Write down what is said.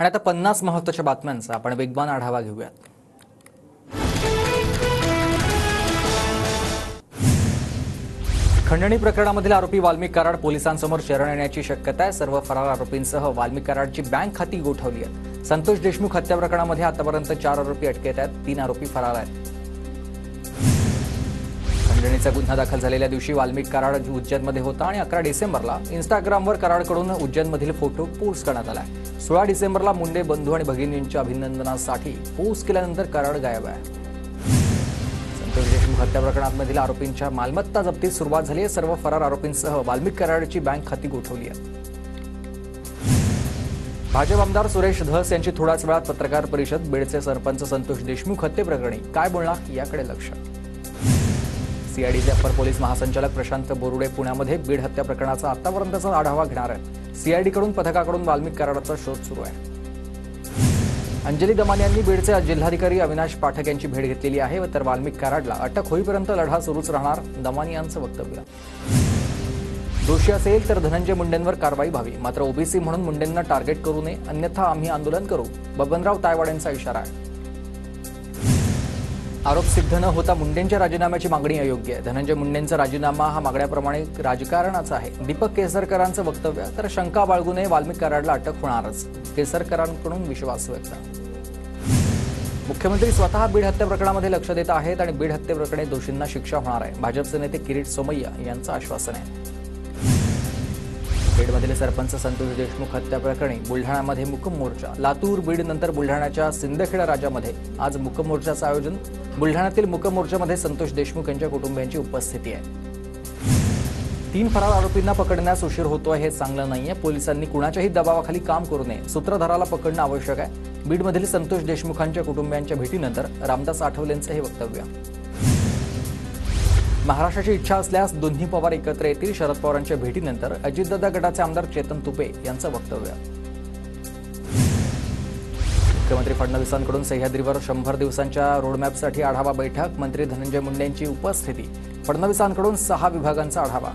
आणि आता 50 महत्त्वाच्या बातम्यांचा आपण वेगवान आढावा घेऊयात। खंडणी प्रकरणामधील आरोपी वाल्मिक कराड पोलिसांसमोर शरण येण्याची शक्यता आहे। सर्व फरार आरोपींसह वाल्मिक कराडची बँक खाती गोठवली आहेत। संतोष देशमुख हत्या प्रकरणामध्ये आतापर्यंत 4 आरोपी अटकेत आहेत, 3 आरोपी फरार आहेत। खंडणीचा गुन्हा दाखल झालेल्या दिवशी वाल्मिक कराड उज्जैनमध्ये होता आणि 11 डिसेंबरला इंस्टाग्रामवर कराडकडून उज्जैनमधील फोटो पोस्ट करण्यात आला। 16 डिसेंबरला मुंडे बंधू आणि भगिनींच्या अभिनंदनासाठी पोस्ट केल्यानंतर कराड गायब आहे। संतोष देशमुख हत्या प्रकरणामधील आरोपींच्या मालमत्ता जप्तीस सुरुवात झाली आहे। सर्व फरार आरोपींसह वाल्मिक कराडची बँक खाती गोठवली आहेत। भाजप आमदार सुरेश धस यांची थोड्याच वेळात पत्रकार परिषद। बीडचे सरपंच संतोष देशमुख हत्येप्रकरणी काय बोलणार याकडे लक्ष। सीआयडीचे अपर पोलीस महासंचालक प्रशांत बोरुडे पुण्यामध्ये बीड हत्या प्रकरणाचा आतापर्यंतचा आढावा घेणार आहेत। सीआयडीकडून पथकाकडून वाल्मिक कराडचा शोध सुरू आहे। अंजली दमानी यांनी बीडचे जिल्हाधिकारी अविनाश पाठक यांची भेट घेतलेली आहे, तर वाल्मिक कराडला अटक होईपर्यंत लढा सुरूच राहणार, दमानी यांचं वक्तव्य। दोषी असेल तर धनंजय मुंडेंवर कारवाई व्हावी, मात्र ओबीसी म्हणून मुंडेंना टार्गेट करू नये, अन्यथा आम्ही आंदोलन करू, बबनराव तायवाड यांचा इशारा आहे। आरोप सिद्ध न होता मुंडेंच्या राजीनाम्याची मागणी अयोग्य आहे। धनंजय मुंडेंचा राजीनामा हा मागण्याप्रमाणे राजकारणाचा आहे। दीपक केसरकरांचं वक्तव्य, तर शंका बाळगू नये, वाल्मिक कराडला अटक होणारच, केसरकरांकडून विश्वास व्यक्त। मुख्यमंत्री स्वतः बीड हत्या प्रकरणामध्ये लक्ष देत आहेत आणि बीड हत्येप्रकरणी दोषींना शिक्षा होणार आहे, भाजपचे नेते किरीट सोमय्या यांचं आश्वासन आहे। बीडमधील सरपंच संतोष देशमुख हत्या प्रकरणी बुलढाण्यामध्ये मूकम मोर्चा। लातूर, बीड नंतर बुलढाण्याच्या सिंदखेडा राजामध्ये आज मूकम मोर्चाचं आयोजन। बुलढाण्यातील मूकम मोर्चामध्ये संतोष देशमुख यांच्या कुटुंबियांची उपस्थिती आहे। 3 फरार आरोपींना पकडण्यास उशीर होतोय हे चांगलं नाहीये। पोलिसांनी कुणाच्याही दबावाखाली काम करू नये, सूत्रधाराला पकडणं आवश्यक आहे। बीडमधील संतोष देशमुखांच्या कुटुंबियांच्या भेटीनंतर रामदास आठवलेंचं हे वक्तव्य। महाराष्ट्राची इच्छा असल्यास दोन्ही पवार एकत्र येतील, शरद पवारांच्या भेटीनंतर अजितदादा गटाचे आमदार चेतन तुपे यांचं वक्तव्य। मुख्यमंत्री फडणवीसांकडून सह्याद्रीवर 100 दिवसांच्या रोडमॅपसाठी आढावा बैठक। मंत्री धनंजय मुंडे यांची उपस्थिती। फडणवीसांकडून 6 विभागांचा आढावा।